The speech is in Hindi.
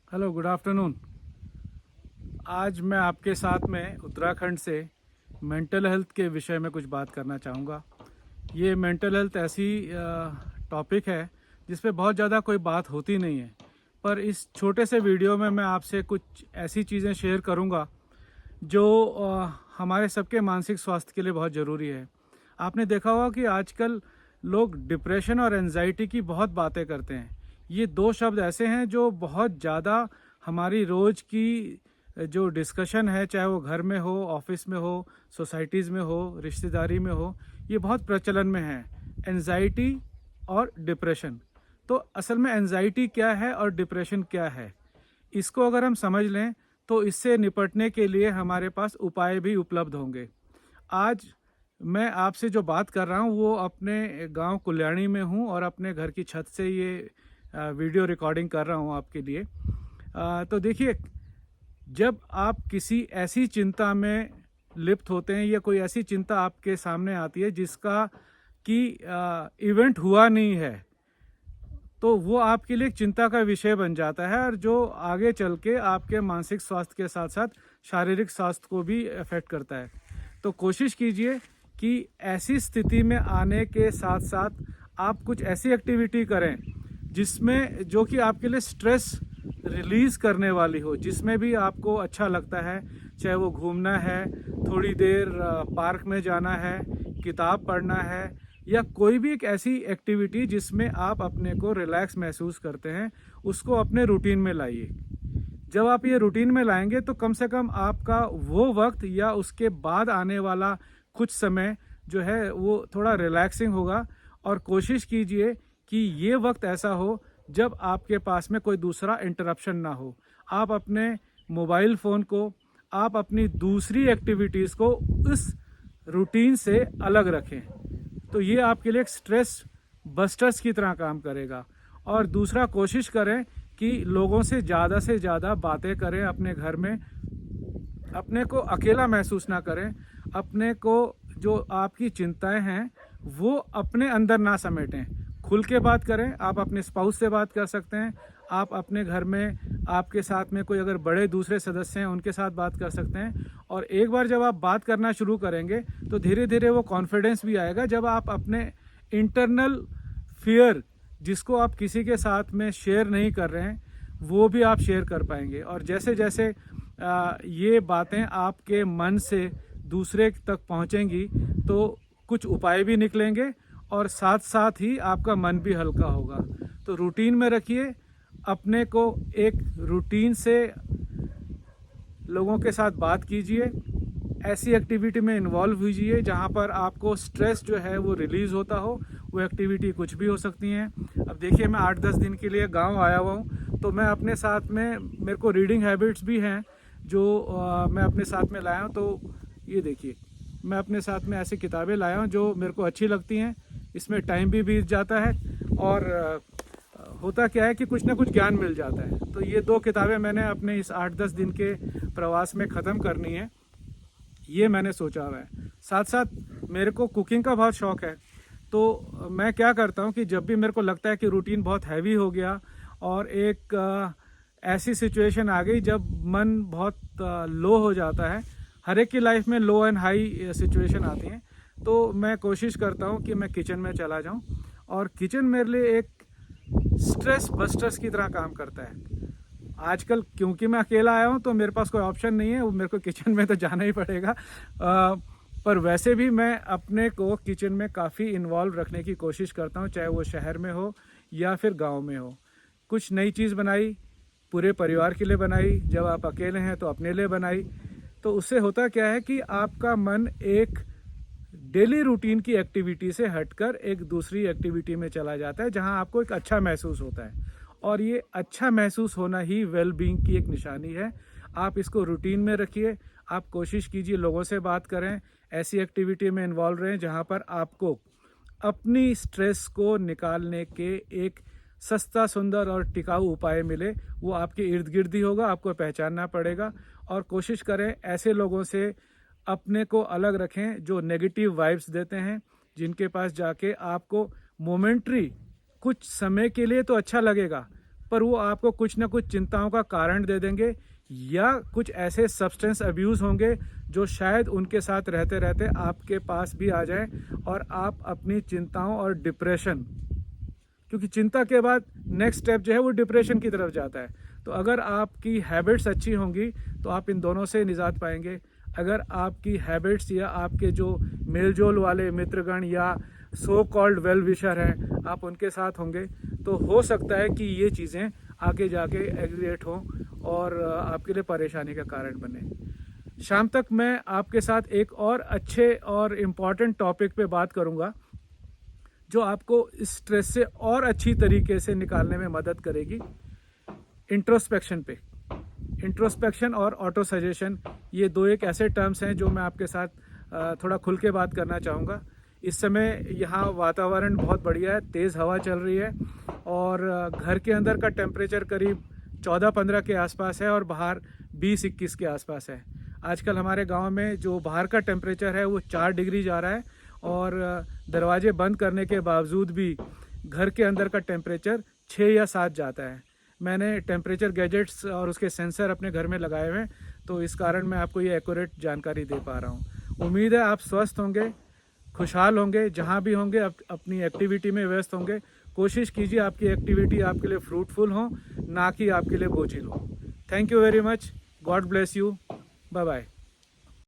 Hello, good afternoon. आज मैं आपके साथ में उत्तराखंड से मेंटल हेल्थ के विषय में कुछ बात करना चाहूँगा। ये मेंटल हेल्थ ऐसी टॉपिक है जिस पे बहुत ज़्यादा कोई बात होती नहीं है, पर इस छोटे से वीडियो में मैं आपसे कुछ ऐसी चीज़ें शेयर करूँगा जो हमारे सबके मानसिक स्वास्थ्य के लिए बहुत ज़रूरी है। आपने देखा होगा कि आजकल लोग डिप्रेशन और एंजाइटी की बहुत बातें करते हैं। ये दो शब्द ऐसे हैं जो बहुत ज़्यादा हमारी रोज़ की जो डिस्कशन है, चाहे वो घर में हो, ऑफिस में हो, सोसाइटीज़ में हो, रिश्तेदारी में हो, ये बहुत प्रचलन में है। एंजाइटी और डिप्रेशन। तो असल में एंजाइटी क्या है और डिप्रेशन क्या है, इसको अगर हम समझ लें तो इससे निपटने के लिए हमारे पास उपाय भी उपलब्ध होंगे। आज मैं आपसे जो बात कर रहा हूँ वो अपने गांव कुल्याणी में हूँ और अपने घर की छत से ये वीडियो रिकॉर्डिंग कर रहा हूँ आपके लिए। तो देखिए, जब आप किसी ऐसी चिंता में लिप्त होते हैं या कोई ऐसी चिंता आपके सामने आती है जिसका कि इवेंट हुआ नहीं है, तो वो आपके लिए एक चिंता का विषय बन जाता है और जो आगे चल के आपके मानसिक स्वास्थ्य के साथ साथ शारीरिक स्वास्थ्य को भी अफेक्ट करता है। तो कोशिश कीजिए कि ऐसी स्थिति में आने के साथ साथ आप कुछ ऐसी एक्टिविटी करें जिसमें जो कि आपके लिए स्ट्रेस रिलीज़ करने वाली हो, जिसमें भी आपको अच्छा लगता है। चाहे वो घूमना है, थोड़ी देर पार्क में जाना है, किताब पढ़ना है, या कोई भी एक ऐसी एक्टिविटी जिसमें आप अपने को रिलैक्स महसूस करते हैं, उसको अपने रूटीन में लाइए। जब आप ये रूटीन में लाएंगे तो कम से कम आपका वो वक्त या उसके बाद आने वाला कुछ समय जो है वो थोड़ा रिलैक्सिंग होगा। और कोशिश कीजिए कि ये वक्त ऐसा हो जब आपके पास में कोई दूसरा इंटरप्शन ना हो। आप अपने मोबाइल फ़ोन को, आप अपनी दूसरी एक्टिविटीज़ को उस रूटीन से अलग रखें। तो ये आपके लिए एक स्ट्रेस बस्टर्स की तरह काम करेगा। और दूसरा, कोशिश करें कि लोगों से ज़्यादा बातें करें अपने घर में। अपने को अकेला महसूस ना करें। अपने को जो आपकी चिंताएं हैं वो अपने अंदर ना समेटें। खुल के बात करें। आप अपने स्पाउस से बात कर सकते हैं। आप अपने घर में आपके साथ में कोई अगर बड़े दूसरे सदस्य हैं उनके साथ बात कर सकते हैं। और एक बार जब आप बात करना शुरू करेंगे तो धीरे धीरे वो कॉन्फिडेंस भी आएगा, जब आप अपने इंटरनल फियर जिसको आप किसी के साथ में शेयर नहीं कर रहे हैं वो भी आप शेयर कर पाएंगे। और जैसे जैसे ये बातें आपके मन से दूसरे तक पहुंचेंगी तो कुछ उपाय भी निकलेंगे और साथ साथ ही आपका मन भी हल्का होगा। तो रूटीन में रखिए अपने को, एक रूटीन से लोगों के साथ बात कीजिए, ऐसी एक्टिविटी में इन्वॉल्व हीजिए जहाँ पर आपको स्ट्रेस जो है वो रिलीज़ होता हो। वो एक्टिविटी कुछ भी हो सकती हैं। अब देखिए, मैं 8-10 दिन के लिए गांव आया हुआ हूँ, तो मैं अपने साथ में, मेरे को रीडिंग हैबिट्स भी हैं जो मैं अपने साथ में लाया हूँ। तो ये देखिए, मैं अपने साथ में ऐसी किताबें लाया हूँ जो मेरे को अच्छी लगती हैं। इसमें टाइम भी बीत जाता है और होता क्या है कि कुछ ना कुछ ज्ञान मिल जाता है। तो ये 2 किताबें मैंने अपने इस 8-10 दिन के प्रवास में ख़त्म करनी है, ये मैंने सोचा हुआ है। साथ साथ मेरे को कुकिंग का बहुत शौक़ है। तो मैं क्या करता हूँ कि जब भी मेरे को लगता है कि रूटीन बहुत हैवी हो गया और एक ऐसी सिचुएशन आ गई जब मन बहुत लो हो जाता है, हर एक की लाइफ में लो एंड हाई सिचुएशन आती हैं, तो मैं कोशिश करता हूँ कि मैं किचन में चला जाऊँ। और किचन मेरे लिए एक स्ट्रेस बस्टर्स की तरह काम करता है। आजकल क्योंकि मैं अकेला आया हूँ तो मेरे पास कोई ऑप्शन नहीं है, वो मेरे को किचन में तो जाना ही पड़ेगा। पर वैसे भी मैं अपने को किचन में काफ़ी इन्वॉल्व रखने की कोशिश करता हूँ, चाहे वो शहर में हो या फिर गांव में हो। कुछ नई चीज़ बनाई, पूरे परिवार के लिए बनाई, जब आप अकेले हैं तो अपने लिए बनाई। तो उससे होता क्या है कि आपका मन एक डेली रूटीन की एक्टिविटी से हटकर एक दूसरी एक्टिविटी में चला जाता है जहां आपको एक अच्छा महसूस होता है। और ये अच्छा महसूस होना ही वेल बीइंग की एक निशानी है। आप इसको रूटीन में रखिए। आप कोशिश कीजिए लोगों से बात करें, ऐसी एक्टिविटी में इन्वॉल्व रहें जहां पर आपको अपनी स्ट्रेस को निकालने के एक सस्ता, सुंदर और टिकाऊ उपाय मिले। वो आपके इर्द गिर्द ही होगा, आपको पहचानना पड़ेगा। और कोशिश करें ऐसे लोगों से अपने को अलग रखें जो नेगेटिव वाइब्स देते हैं, जिनके पास जाके आपको मोमेंट्री कुछ समय के लिए तो अच्छा लगेगा, पर वो आपको कुछ ना कुछ चिंताओं का कारण दे देंगे, या कुछ ऐसे सब्सटेंस अब्यूज़ होंगे जो शायद उनके साथ रहते रहते आपके पास भी आ जाएं और आप अपनी चिंताओं और डिप्रेशन, क्योंकि चिंता के बाद नेक्स्ट स्टेप जो है वो डिप्रेशन की तरफ जाता है। तो अगर आपकी हैबिट्स अच्छी होंगी तो आप इन दोनों से निजात पाएंगे। अगर आपकी हैबिट्स या आपके जो मेलजोल वाले मित्रगण या सो कॉल्ड वेल विशर हैं, आप उनके साथ होंगे तो हो सकता है कि ये चीज़ें आगे जाके एग्रीवेट हों और आपके लिए परेशानी का कारण बने। शाम तक मैं आपके साथ एक और अच्छे और इम्पॉर्टेंट टॉपिक पे बात करूँगा जो आपको स्ट्रेस से और अच्छी तरीके से निकालने में मदद करेगी। इंट्रोस्पेक्शन पे, इंट्रोस्पेक्शन और ऑटो सजेशन, ये दो एक ऐसे टर्म्स हैं जो मैं आपके साथ थोड़ा खुल के बात करना चाहूँगा। इस समय यहाँ वातावरण बहुत बढ़िया है, तेज़ हवा चल रही है और घर के अंदर का टेम्परेचर करीब 14-15 के आसपास है और बाहर 20-21 के आसपास है। आजकल हमारे गांव में जो बाहर का टेम्परेचर है वो 4 डिग्री जा रहा है और दरवाजे बंद करने के बावजूद भी घर के अंदर का टेम्परेचर 6 या 7 जाता है। मैंने टेम्परेचर गैजेट्स और उसके सेंसर अपने घर में लगाए हुए हैं, तो इस कारण मैं आपको ये एक्यूरेट जानकारी दे पा रहा हूँ। उम्मीद है आप स्वस्थ होंगे, खुशहाल होंगे, जहाँ भी होंगे अपनी एक्टिविटी में व्यस्त होंगे। कोशिश कीजिए आपकी एक्टिविटी आपके लिए फ्रूटफुल हो, ना कि आपके लिए बोझिल हो। Thank you very much. God bless you. Bye bye.